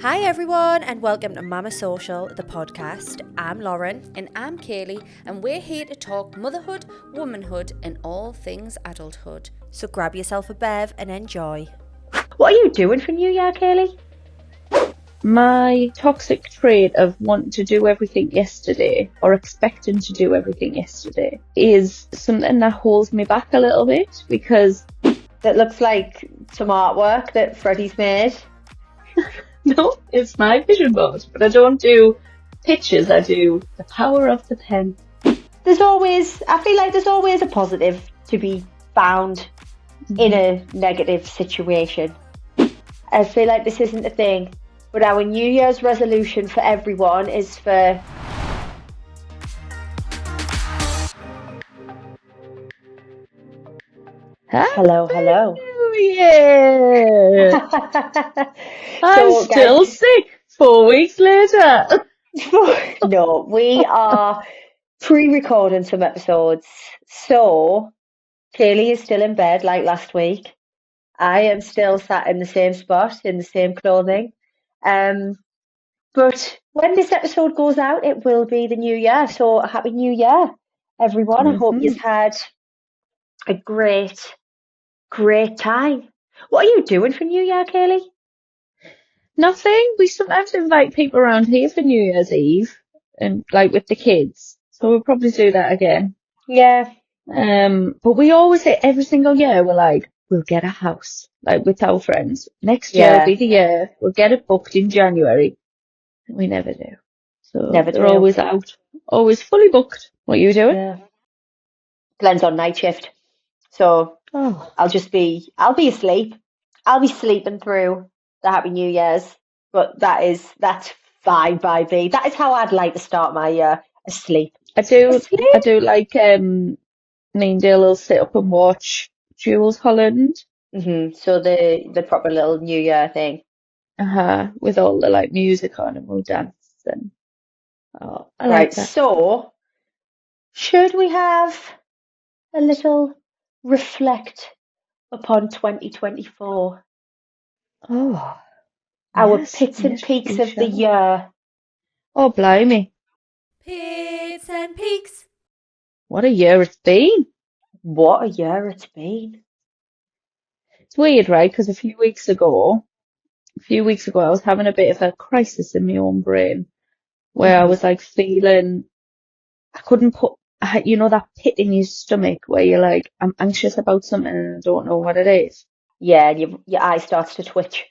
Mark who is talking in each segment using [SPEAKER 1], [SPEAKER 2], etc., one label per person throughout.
[SPEAKER 1] Hi everyone and welcome to Mama Social, the podcast. I'm Lauren.
[SPEAKER 2] And I'm Kayleigh, and we're here to talk motherhood, womanhood, and all things adulthood.
[SPEAKER 1] So grab yourself a bev and enjoy.
[SPEAKER 3] What are you doing for New Year, Kayleigh?
[SPEAKER 4] My toxic trait of wanting to do everything yesterday or expecting to do everything yesterday is something that holds me back a little bit because
[SPEAKER 3] That looks like some artwork that Freddie's made.
[SPEAKER 4] no, it's my vision board, but I don't do pictures, I do the power of the pen.
[SPEAKER 3] I feel like there's always a positive to be found in a negative situation. I feel like this isn't a thing, but our New Year's resolution for everyone is for hello.
[SPEAKER 4] Yeah, I'm
[SPEAKER 3] So,
[SPEAKER 4] still
[SPEAKER 3] guys,
[SPEAKER 4] sick 4 weeks later.
[SPEAKER 3] no, we are pre-recording some episodes. So, Kayleigh is still in bed like last week. I am still sat in the same spot, in the same clothing. But when this episode goes out, it will be the new year. So, a happy new year, everyone. I hope you've had a great time. What are you doing for New Year, Kayleigh?
[SPEAKER 4] Nothing. We sometimes invite people around here for New Year's Eve and like with the kids. So we'll probably do that again.
[SPEAKER 3] Yeah.
[SPEAKER 4] But we always say every single year we're like, we'll get a house, like with our friends. Next year will
[SPEAKER 3] Yeah.
[SPEAKER 4] be the year. We'll get it booked in January. And we never do. So
[SPEAKER 3] Never
[SPEAKER 4] they're
[SPEAKER 3] do.
[SPEAKER 4] always out, always fully booked. What are you doing?
[SPEAKER 3] Yeah. Glenn's on night shift. So
[SPEAKER 4] Oh,
[SPEAKER 3] I'll be asleep. I'll be sleeping through the Happy New Year's. But that's fine by me. That is how I'd like to start my year. Asleep.
[SPEAKER 4] I do
[SPEAKER 3] Asleep?
[SPEAKER 4] like, me and Dale will sit up and watch Jules Holland,
[SPEAKER 3] So the proper little New Year thing.
[SPEAKER 4] with all the like music on and we'll dance and, oh, I like
[SPEAKER 3] Right.
[SPEAKER 4] that.
[SPEAKER 3] So should we have a little reflect upon 2024?
[SPEAKER 4] Oh,
[SPEAKER 3] Our
[SPEAKER 4] yes,
[SPEAKER 3] pits and
[SPEAKER 4] yes,
[SPEAKER 3] peaks
[SPEAKER 4] we
[SPEAKER 3] of the
[SPEAKER 4] shall.
[SPEAKER 3] year.
[SPEAKER 4] Oh, blimey.
[SPEAKER 1] Pits and peaks.
[SPEAKER 4] What a year it's been.
[SPEAKER 3] What a year it's been.
[SPEAKER 4] It's weird, right? Because a few weeks ago, I was having a bit of a crisis in my own brain where I was like feeling, I couldn't that pit in your stomach where you're like, I'm anxious about something and I don't know what it is.
[SPEAKER 3] Yeah, and your eye starts to twitch.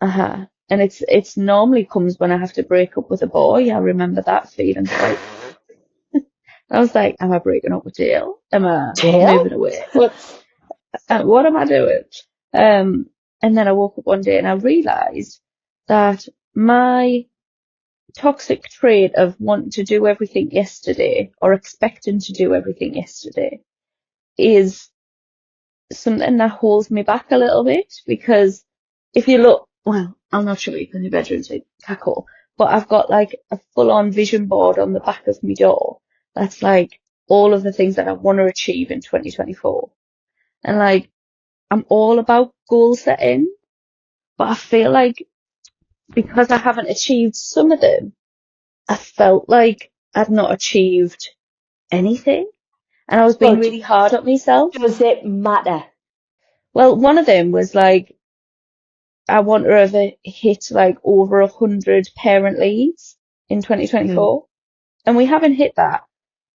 [SPEAKER 4] And it's normally comes when I have to break up with a boy. I remember that feeling quite. I was like, am I breaking up with Dale? Am I moving
[SPEAKER 3] Jill?
[SPEAKER 4] away? What am I doing? And then I woke up one day and I realized that my toxic trait of wanting to do everything yesterday or expecting to do everything yesterday is something that holds me back a little bit because if you look, well, I'm not sure you can in your bedroom to cackle, but I've got like a full-on vision board on the back of my door that's like all of the things that I want to achieve in 2024. And like, I'm all about goal setting, but I feel like because I haven't achieved some of them, I felt like I'd not achieved anything. And I was being
[SPEAKER 3] But
[SPEAKER 4] really hard on myself.
[SPEAKER 3] does it matter?
[SPEAKER 4] Well, one of them was like, I want to have hit like over 100 parent leads in 2024. And we haven't hit that.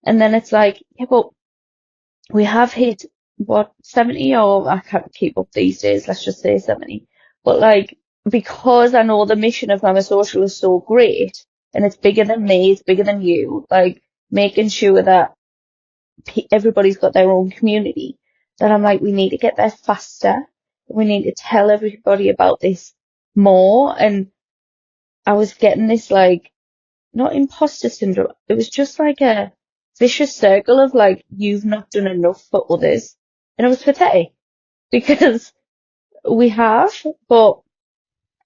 [SPEAKER 4] And then it's like, yeah, but we have hit what, 70, or I can't keep up these days. Let's just say 70. But like, because I know the mission of Mama Social is so great and it's bigger than me, it's bigger than you, like making sure that everybody's got their own community, that I'm like, we need to get there faster. We need to tell everybody about this more. And I was getting this like, not imposter syndrome. It was just like a vicious circle of like, you've not done enough for others. And it was pathetic because we have, but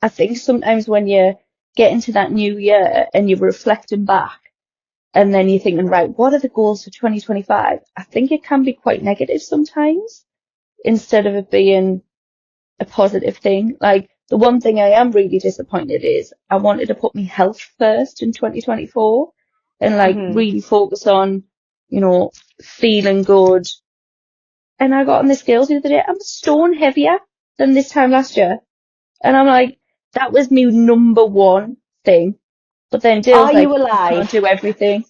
[SPEAKER 4] I think sometimes when you get into that new year and you're reflecting back and then you're thinking, right, what are the goals for 2025? I think it can be quite negative sometimes instead of it being a positive thing. Like The one thing I am really disappointed is I wanted to put my health first in 2024 and like really focus on, you know, feeling good. And I got on the scales the other day. I'm a stone heavier than this time last year. And I'm like, that was my number one thing. But then Dale's
[SPEAKER 3] Are
[SPEAKER 4] like,
[SPEAKER 3] you
[SPEAKER 4] you can't
[SPEAKER 3] alive?
[SPEAKER 4] do everything.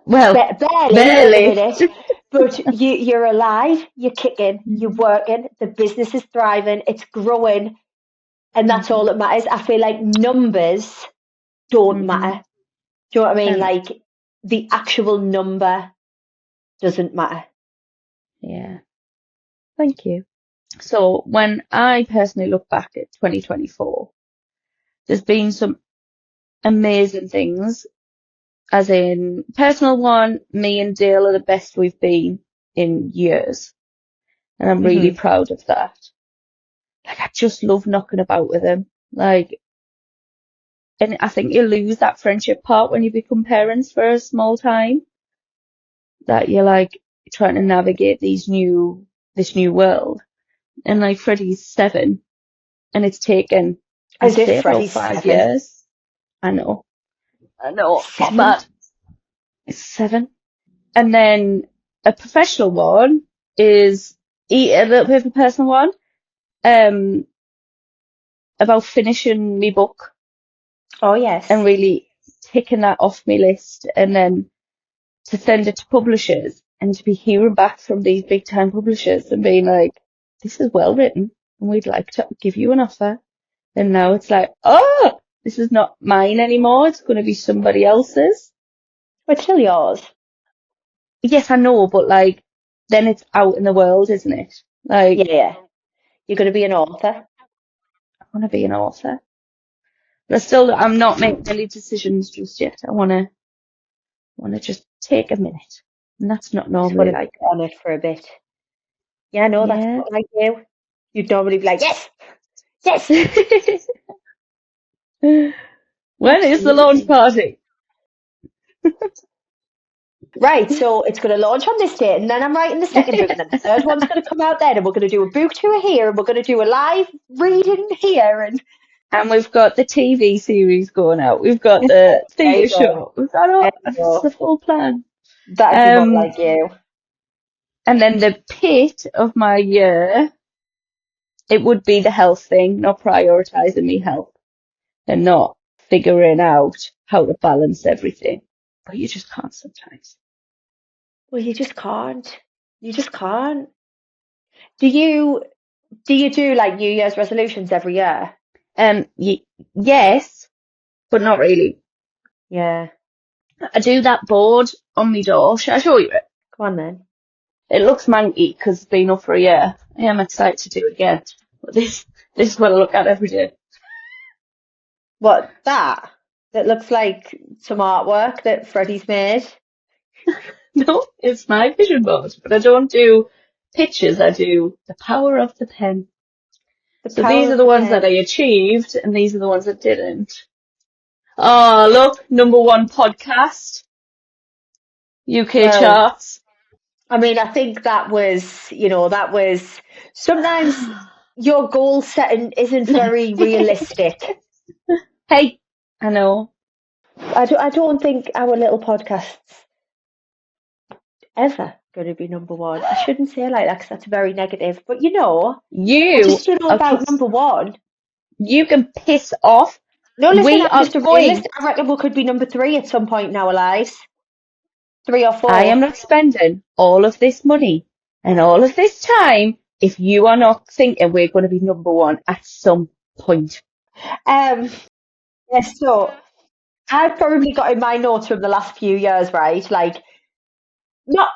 [SPEAKER 4] Well,
[SPEAKER 3] Barely at the
[SPEAKER 4] barely.
[SPEAKER 3] minute, but you're alive, you're kicking, you're
[SPEAKER 4] Mhm.
[SPEAKER 3] working, the business is thriving, it's growing, and that's all that matters. I feel like numbers don't
[SPEAKER 4] Mhm.
[SPEAKER 3] matter. Do you know what I mean?
[SPEAKER 4] And
[SPEAKER 3] Like the actual number doesn't matter.
[SPEAKER 4] yeah, thank you. So when I personally look back at 2024, there's been some amazing things, as in personal one, me and Dale are the best we've been in years. And I'm really proud of that. Like, I just love knocking about with him. Like, and I think you lose that friendship part when you become parents for a small time, that you're like trying to navigate this new world. And like Freddie's 7 and it's taken, I'd
[SPEAKER 3] As
[SPEAKER 4] say,
[SPEAKER 3] if
[SPEAKER 4] about
[SPEAKER 3] Freddie's
[SPEAKER 4] 5
[SPEAKER 3] 7.
[SPEAKER 4] years. I know, it's
[SPEAKER 3] 7?
[SPEAKER 4] mad. It's 7. And then a professional one is a little bit of a personal one, um, about finishing my book
[SPEAKER 3] Oh, yes.
[SPEAKER 4] and really ticking that off my list, and then to send it to publishers and to be hearing back from these big time publishers and being like, this is well written and we'd like to give you an offer. And now it's like, oh, this is not mine anymore. It's going to be somebody else's.
[SPEAKER 3] But still yours.
[SPEAKER 4] Yes, I know, but like, then it's out in the world, isn't it? Like,
[SPEAKER 3] Yeah. You're going to be an author.
[SPEAKER 4] I want to be an author. But I'm not making any decisions just yet. I want to just take a minute. And that's not
[SPEAKER 3] Just want
[SPEAKER 4] normally
[SPEAKER 3] to be
[SPEAKER 4] like
[SPEAKER 3] on it for a bit. Yeah, no, that's
[SPEAKER 4] me.
[SPEAKER 3] not like you. You'd normally be like, yes, yes,
[SPEAKER 4] Yeah. When is the launch
[SPEAKER 3] absolutely.
[SPEAKER 4] party?
[SPEAKER 3] Right, so it's going to launch on this date, and then I'm writing the second book, and then the third one's going to come out then, and we're going to do a book tour here, and we're going to do a live reading here, and
[SPEAKER 4] And we've got the TV series going out. We've got
[SPEAKER 3] there
[SPEAKER 4] the
[SPEAKER 3] you
[SPEAKER 4] theatre
[SPEAKER 3] go.
[SPEAKER 4] show. We've got all,
[SPEAKER 3] There you
[SPEAKER 4] it's the
[SPEAKER 3] go.
[SPEAKER 4] full plan.
[SPEAKER 3] That'd be more
[SPEAKER 4] Um,
[SPEAKER 3] like you.
[SPEAKER 4] and then the pit of my year, it would be the health thing, not prioritising me health and not figuring out how to balance everything. But you just can't sometimes.
[SPEAKER 3] Well, you just can't. You just can't. Do you do like New Year's resolutions every year?
[SPEAKER 4] Yes, but not really.
[SPEAKER 3] Yeah.
[SPEAKER 4] I do that board on my door. Shall I show you it?
[SPEAKER 3] Come on then.
[SPEAKER 4] It looks manky because it's been up for a year. I am excited to do it again. But this is what I look at every day.
[SPEAKER 3] What, that? That looks like some artwork that Freddie's made.
[SPEAKER 4] No, it's my vision board, but I don't do pictures. I do the power of the pen.
[SPEAKER 3] The
[SPEAKER 4] So
[SPEAKER 3] power
[SPEAKER 4] these are
[SPEAKER 3] of
[SPEAKER 4] the
[SPEAKER 3] the
[SPEAKER 4] ones that I
[SPEAKER 3] pen.
[SPEAKER 4] achieved, and these are the ones that didn't. Oh, look, #1 podcast, UK
[SPEAKER 3] Well,
[SPEAKER 4] charts.
[SPEAKER 3] I mean, I think that was sometimes your goal setting isn't very realistic.
[SPEAKER 4] Hey, I know.
[SPEAKER 3] I don't think our little podcast's ever going to be #1. I shouldn't say like that because that's very negative. But I
[SPEAKER 4] You
[SPEAKER 3] just don't know
[SPEAKER 4] are
[SPEAKER 3] about
[SPEAKER 4] piss.
[SPEAKER 3] #1.
[SPEAKER 4] You can piss off.
[SPEAKER 3] No, listen,
[SPEAKER 4] We
[SPEAKER 3] I'm
[SPEAKER 4] are
[SPEAKER 3] just a
[SPEAKER 4] going.
[SPEAKER 3] realist. I reckon we could be #3 at some point in our lives. 3 or
[SPEAKER 4] I am
[SPEAKER 3] 4.
[SPEAKER 4] not spending all of this money and all of this time if you are not thinking we're going to be #1 at some point.
[SPEAKER 3] Yeah, so I've probably got in my notes from the last few years, right? Like not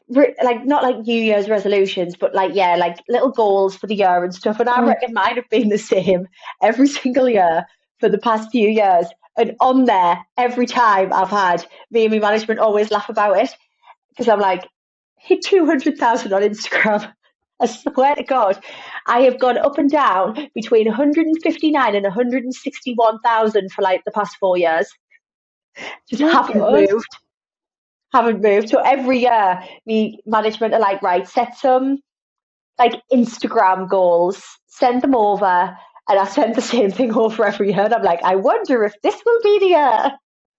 [SPEAKER 3] not like New Year's resolutions, but like yeah, like little goals for the year and stuff. And I
[SPEAKER 4] Oh,
[SPEAKER 3] reckon mine have been the same every single year for the past few years. And on there, every time I've had me and my management always laugh about it because I'm like, hit 200,000 on Instagram. I swear to God, I have gone up and down between 159 and 161,000 for like the past 4 years. Just
[SPEAKER 4] my God.
[SPEAKER 3] haven't moved. So every year, me management are like, right, set some like Instagram goals, send them over, And I send the same thing over every year. And I'm like, I wonder if this will be the year.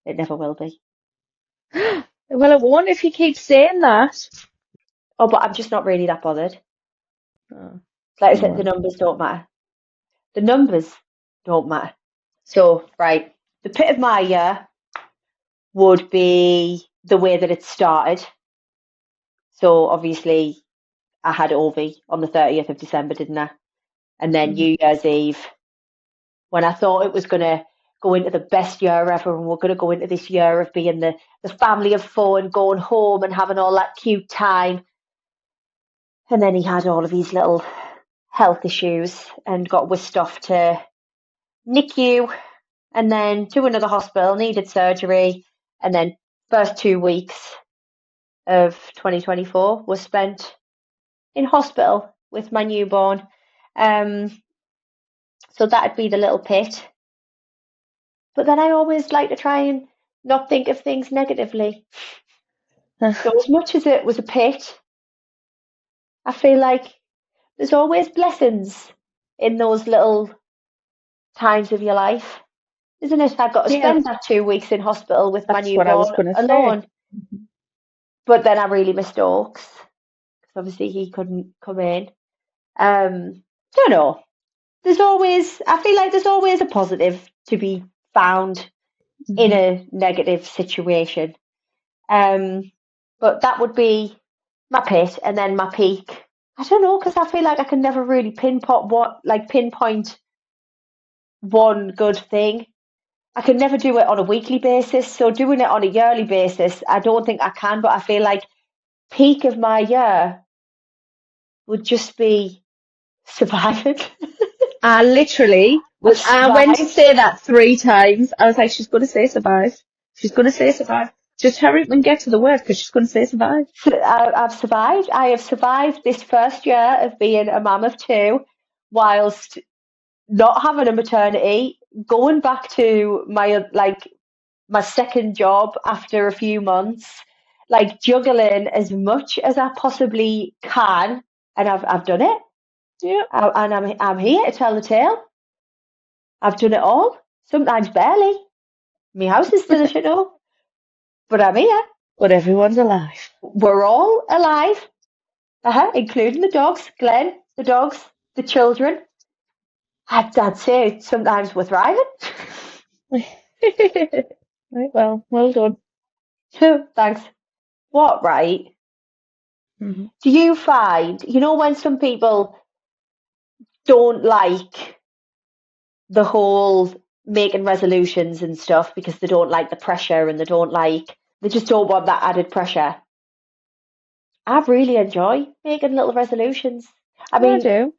[SPEAKER 3] It never will be.
[SPEAKER 4] Well, I won't if you keep saying that.
[SPEAKER 3] Oh, but I'm just not really that bothered.
[SPEAKER 4] Oh,
[SPEAKER 3] Like I said, the
[SPEAKER 4] well.
[SPEAKER 3] numbers don't matter. The numbers don't matter. So, right, the pit of my year would be the way that it started. So, obviously, I had Ovi on the 30th of December, didn't I? And then
[SPEAKER 4] Mhm.
[SPEAKER 3] New Year's Eve, when I thought it was going to go into the best year ever, and we're going to go into this year of being the family of four and going home and having all that cute time. And then he had all of these little health issues and got whisked off to NICU and then to another hospital, needed surgery. And then first 2 weeks of 2024 was spent in hospital with my newborn. So that'd be the little pit. But then I always like to try and not think of things negatively. So as much as it was a pit, I feel like there's always blessings in those little times of your life, isn't it? I got to
[SPEAKER 4] Yeah,
[SPEAKER 3] spend that 2 weeks in hospital with my
[SPEAKER 4] that's what I was
[SPEAKER 3] newborn
[SPEAKER 4] going to say.
[SPEAKER 3] alone. But then I really missed Oaks because obviously he couldn't come in. Don't know. I feel like there's always a positive to be found in
[SPEAKER 4] Mhm.
[SPEAKER 3] a negative situation. But that would be my pit, and then my peak. I don't know, because I feel like I can never really pinpoint one good thing. I can never do it on a weekly basis. So doing it on a yearly basis, I don't think I can. But I feel like peak of my year would just be surviving.
[SPEAKER 4] I literally
[SPEAKER 3] I've
[SPEAKER 4] I went to
[SPEAKER 3] survived.
[SPEAKER 4] say that 3 times. I was like, she's going to say survive. She's going to say survive. Just hurry up and get to the word because she's going to say survive.
[SPEAKER 3] I've survived. I have survived this first year of being a mum of two, whilst not having a maternity, going back to my second job after a few months, like juggling as much as I possibly can, and I've done it.
[SPEAKER 4] Yeah.
[SPEAKER 3] And I'm here to tell the tale. I've done it all. Sometimes barely. My house is still a shithole, but I'm here.
[SPEAKER 4] But everyone's alive.
[SPEAKER 3] We're all alive, including the dogs, Glenn, the dogs, the children. I'd say sometimes we're thriving.
[SPEAKER 4] Right, well done.
[SPEAKER 3] Thanks. What, right?
[SPEAKER 4] Hmm.
[SPEAKER 3] Do you find, when some people don't like the whole making resolutions and stuff because they don't like the pressure and they just don't want that added pressure? I really enjoy making little resolutions. I
[SPEAKER 4] I
[SPEAKER 3] mean,
[SPEAKER 4] do.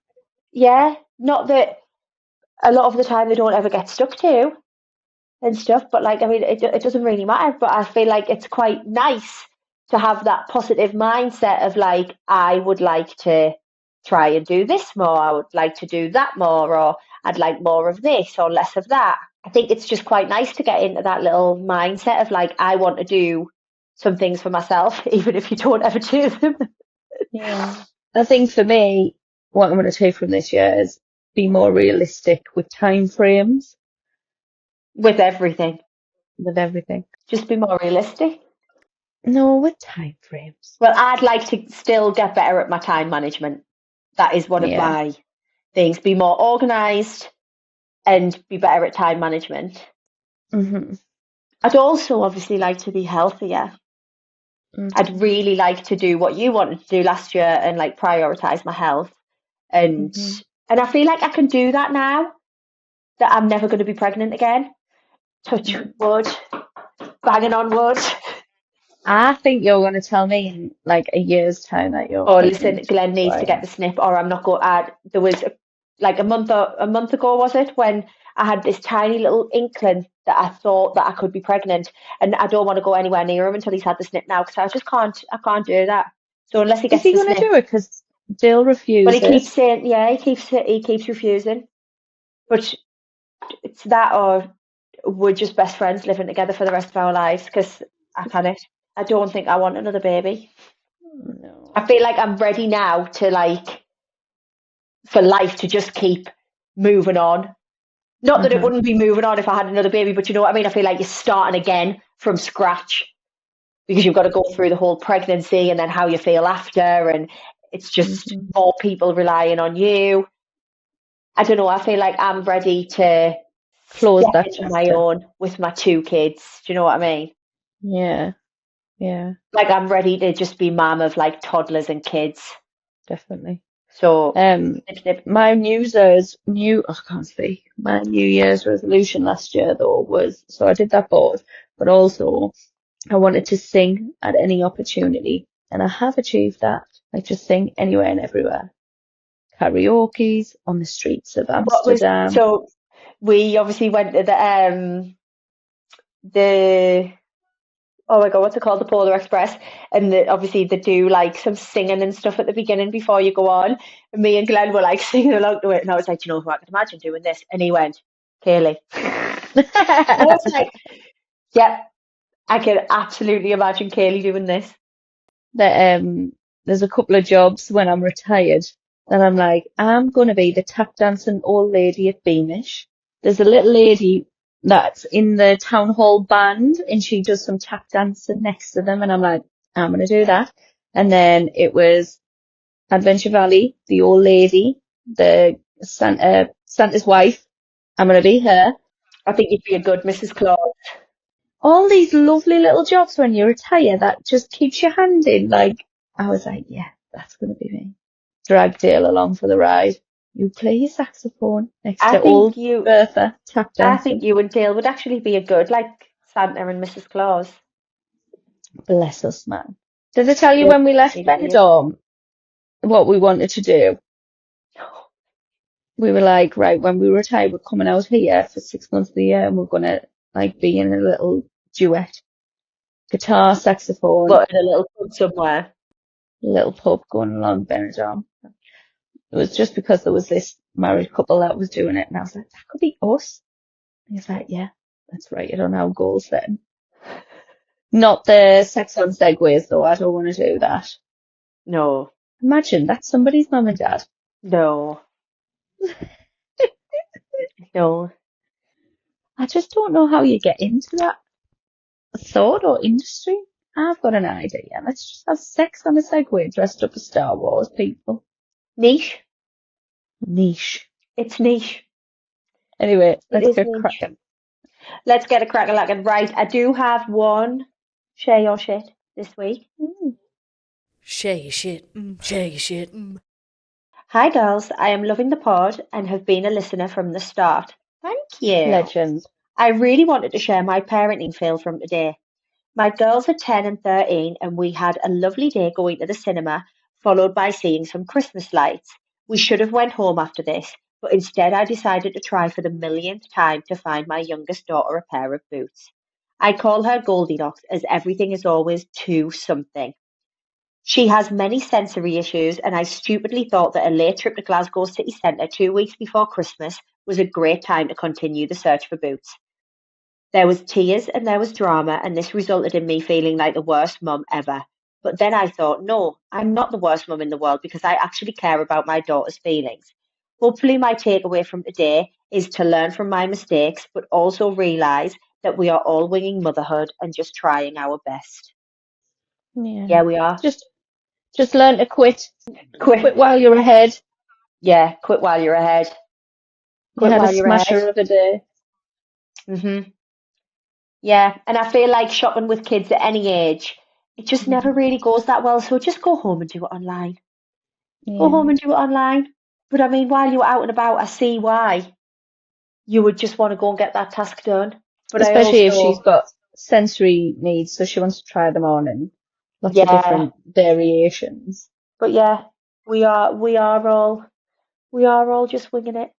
[SPEAKER 3] yeah, not that a lot of the time they don't ever get stuck to and stuff, but like, I mean, it doesn't really matter. But I feel like it's quite nice to have that positive mindset of like, I would like to try and do this more, I would like to do that more, or I'd like more of this or less of that. I think it's just quite nice to get into that little mindset of like, I want to do some things for myself, even if you don't ever do them.
[SPEAKER 4] Yeah. I think for me, what I'm going to take from this year is be more realistic with time frames,
[SPEAKER 3] With everything.
[SPEAKER 4] with everything.
[SPEAKER 3] Just be more realistic.
[SPEAKER 4] No, with time frames.
[SPEAKER 3] Well, I'd like to still get better at my time management. That is one of
[SPEAKER 4] Yeah.
[SPEAKER 3] my things. Be more organised and be better at time management.
[SPEAKER 4] Hmm.
[SPEAKER 3] I'd also obviously like to be healthier. I'd
[SPEAKER 4] Hmm.
[SPEAKER 3] really like to do what you wanted to do last year and like prioritise my health. And
[SPEAKER 4] Hmm.
[SPEAKER 3] and I feel like I can do that now that I'm never going to be pregnant again. Touch wood, banging on wood.
[SPEAKER 4] I think you're going to tell me in like a year's time that you're
[SPEAKER 3] Oh, listen,
[SPEAKER 4] pregnant.
[SPEAKER 3] Glenn
[SPEAKER 4] So
[SPEAKER 3] needs to get the snip, or I'm not going. There was like a month ago, was it, when I had this tiny little inkling that I thought that I could be pregnant, and I don't want to go anywhere near him until he's had the snip now, because I just can't. I can't do that. So unless he
[SPEAKER 4] is
[SPEAKER 3] gets
[SPEAKER 4] he
[SPEAKER 3] the
[SPEAKER 4] going to
[SPEAKER 3] snip,
[SPEAKER 4] do it? Because Bill
[SPEAKER 3] well, he keeps
[SPEAKER 4] refuses.
[SPEAKER 3] saying, yeah, he keeps refusing, but it's that, or we're just best friends living together for the rest of our lives, because I can't. I don't think I want another baby. I
[SPEAKER 4] No.
[SPEAKER 3] feel like I'm ready now to like for life to just keep moving on. Not that it wouldn't be moving on if I had another baby, but you know what I mean? I feel like you're starting again from scratch because you've got to go through the whole pregnancy and then how you feel after, and it's just more people relying on you. I don't know, I feel like I'm ready to
[SPEAKER 4] Close
[SPEAKER 3] step
[SPEAKER 4] that
[SPEAKER 3] into my
[SPEAKER 4] chapter.
[SPEAKER 3] own with my 2 kids. Do you know what I mean?
[SPEAKER 4] Yeah, yeah,
[SPEAKER 3] Like I'm ready to just be mum of like toddlers and kids.
[SPEAKER 4] definitely.
[SPEAKER 3] So, snip, snip.
[SPEAKER 4] My I can't speak. My New Year's resolution last year though was, so I did that both, but also I wanted to sing at any opportunity, and I have achieved that. I just sing anywhere and everywhere. Karaoke's on the streets of
[SPEAKER 3] What was
[SPEAKER 4] Amsterdam.
[SPEAKER 3] so? We obviously went to the oh my God, what's it called? The Polar Express. And obviously they do like some singing and stuff at the beginning before you go on. And me and Glenn were like singing along to it. And I was like, you know who I could imagine doing this? And he went, Kayleigh. And I was like, yeah, I can absolutely imagine Kayleigh doing this.
[SPEAKER 4] That there's a couple of jobs when I'm retired that I'm like, I'm gonna be the tap dancing old lady at Beamish. There's a little lady that's in the town hall band and she does some tap dancing next to them, and I'm like, I'm gonna do that. And then it was Adventure Valley, the old lady, the Santa's wife. I'm gonna be her.
[SPEAKER 3] I think you'd be a good Mrs. Claus.
[SPEAKER 4] All these lovely little jobs when you retire that just keeps your hand in. Like, I was like, yeah, that's going to be me. Drag Dale along for the ride. You play your saxophone next
[SPEAKER 3] I
[SPEAKER 4] to
[SPEAKER 3] think
[SPEAKER 4] old
[SPEAKER 3] you,
[SPEAKER 4] Bertha tap
[SPEAKER 3] I think
[SPEAKER 4] dancing.
[SPEAKER 3] you and Dale would actually be a good like Santa and Mrs. Claus.
[SPEAKER 4] Bless us, man. Did I tell you
[SPEAKER 3] Yeah,
[SPEAKER 4] when we left
[SPEAKER 3] really weird.
[SPEAKER 4] Benidorm what we wanted to do? We were like, right, when we retire, we're coming out here for 6 months of the year and we're going to like be in a little duet. Guitar, saxophone,
[SPEAKER 3] But in a little pub somewhere.
[SPEAKER 4] little pub going along Benidorm. It was just because there was this married couple that was doing it, and I was like, that could be us. And he's like, yeah, let's write it on our goals then. Not the sex on segways though, I don't want to do that.
[SPEAKER 3] No,
[SPEAKER 4] Imagine that's somebody's mum and dad.
[SPEAKER 3] no, no.
[SPEAKER 4] I just don't know how you get into that thought or industry. I've got an idea. Let's just have sex on a Segway dressed up as Star Wars people.
[SPEAKER 3] Niche.
[SPEAKER 4] Niche.
[SPEAKER 3] It's niche.
[SPEAKER 4] Anyway,
[SPEAKER 3] It
[SPEAKER 4] let's
[SPEAKER 3] is
[SPEAKER 4] get
[SPEAKER 3] niche.
[SPEAKER 4] cracking.
[SPEAKER 3] Let's get a crack-a-lackin'. Right, I do have one share your shit this week.
[SPEAKER 1] Share your shit. Share your shit.
[SPEAKER 3] Hi girls, I am loving the pod and have been a listener from the start. Thank you.
[SPEAKER 4] Legend.
[SPEAKER 3] I really wanted to share my parenting fail from today. My girls are 10 and 13 and we had a lovely day going to the cinema, followed by seeing some Christmas lights. We should have went home after this, but instead I decided to try for the millionth time to find my youngest daughter a pair of boots. I call her Goldilocks as everything is always too something. She has many sensory issues, and I stupidly thought that a late trip to Glasgow city centre 2 weeks before Christmas was a great time to continue the search for boots. There was tears and there was drama, and this resulted in me feeling like the worst mum ever. But then I thought, no, I'm not the worst mum in the world because I actually care about my daughter's feelings. Hopefully, my takeaway from today is to learn from my mistakes, but also realise that we are all winging motherhood and just trying our best.
[SPEAKER 4] Yeah.
[SPEAKER 3] Yeah, we are.
[SPEAKER 4] Just learn to quit. Quit
[SPEAKER 3] Quit.
[SPEAKER 4] while you're ahead.
[SPEAKER 3] Yeah, quit while you're ahead.
[SPEAKER 4] You
[SPEAKER 3] Quit
[SPEAKER 4] had a
[SPEAKER 3] while you're ahead.
[SPEAKER 4] smasher of a day.
[SPEAKER 3] Yeah, and I feel like shopping with kids at any age, it just never
[SPEAKER 4] Mm.
[SPEAKER 3] really goes that well. So just go home and do it online. Go home
[SPEAKER 4] Yeah.
[SPEAKER 3] and do it online. But I mean, while you're out and about, I see why you would just want to go and get that task done. But I
[SPEAKER 4] Especially if she's
[SPEAKER 3] also,
[SPEAKER 4] got sensory needs, so she wants to try them on and lots of
[SPEAKER 3] yeah,
[SPEAKER 4] different variations.
[SPEAKER 3] but yeah, we are all just winging it,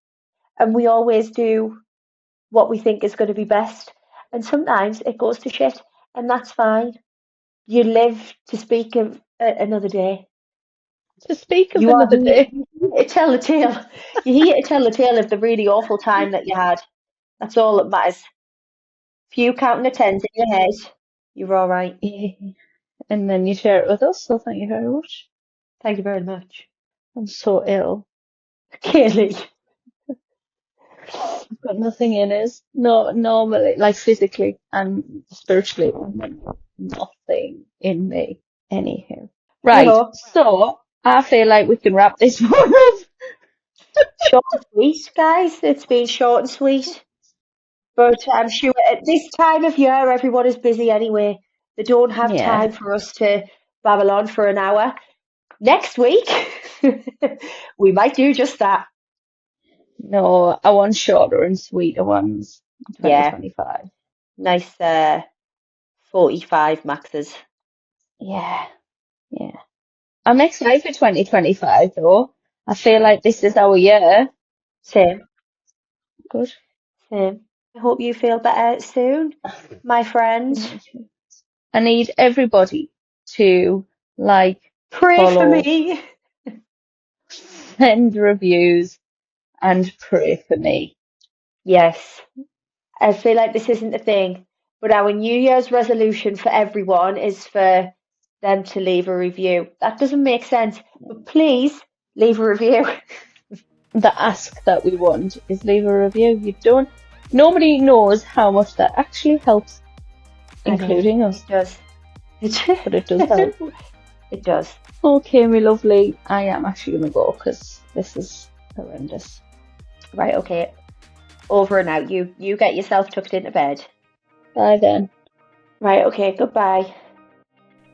[SPEAKER 3] and we always do what we think is going to be best. And sometimes it goes to shit, and that's fine. You live to speak of another day.
[SPEAKER 4] To speak of
[SPEAKER 3] You are
[SPEAKER 4] another
[SPEAKER 3] here,
[SPEAKER 4] day.
[SPEAKER 3] you're here to tell the tale. You're here to tell the tale of the really awful time that you had. That's all that matters. If you counting the tens in your head, you're all right.
[SPEAKER 4] Yeah. And then you share it with us, so thank you very much.
[SPEAKER 3] Thank you very much.
[SPEAKER 4] I'm so ill.
[SPEAKER 3] Kayleigh.
[SPEAKER 4] got nothing in us. No, normally, like physically and spiritually, nothing in me. Anywho. Right.
[SPEAKER 3] No.
[SPEAKER 4] So, I feel like we can wrap this one up.
[SPEAKER 3] Short and sweet, guys. It's been short and sweet. But I'm sure at this time of year, everyone is busy anyway. They don't have
[SPEAKER 4] Yeah.
[SPEAKER 3] time for us to babble on for an hour. Next week, we might do just that.
[SPEAKER 4] No, I want shorter and sweeter ones in
[SPEAKER 3] Yeah,
[SPEAKER 4] 2025.
[SPEAKER 3] nice 45 maxes.
[SPEAKER 4] Yeah. Yeah. I'm excited for 2025 though. I feel like this is our year.
[SPEAKER 3] Same,
[SPEAKER 4] Good.
[SPEAKER 3] same. I hope you feel better soon, my friend.
[SPEAKER 4] I need everybody to like,
[SPEAKER 3] Pray for
[SPEAKER 4] follow,
[SPEAKER 3] me.
[SPEAKER 4] send reviews, and pray for me.
[SPEAKER 3] Yes, I feel like this isn't a thing, but our New Year's resolution for everyone is for them to leave a review. That doesn't make sense, but please leave a review.
[SPEAKER 4] The ask that we want is leave a review. Nobody knows how much that actually helps, including us,
[SPEAKER 3] It does.
[SPEAKER 4] but it does help.
[SPEAKER 3] It does.
[SPEAKER 4] Okay, my lovely, I am actually gonna go because this is horrendous.
[SPEAKER 3] Right, okay. Over and out. You get yourself tucked into bed.
[SPEAKER 4] Bye then.
[SPEAKER 3] Right, okay, goodbye.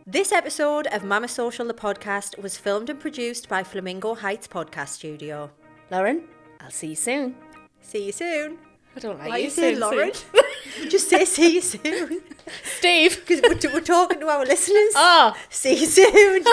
[SPEAKER 1] This episode of Mama Social, the podcast, was filmed and produced by Flamingo Heights Podcast Studio.
[SPEAKER 2] Lauren, I'll see you soon.
[SPEAKER 1] See you soon.
[SPEAKER 2] I don't like
[SPEAKER 1] Why
[SPEAKER 2] you
[SPEAKER 1] you saying
[SPEAKER 2] soon,
[SPEAKER 1] Lauren?
[SPEAKER 2] soon.
[SPEAKER 1] Just say see you soon.
[SPEAKER 2] Steve.
[SPEAKER 1] Because we're talking to our listeners.
[SPEAKER 2] Ah.
[SPEAKER 1] See you soon.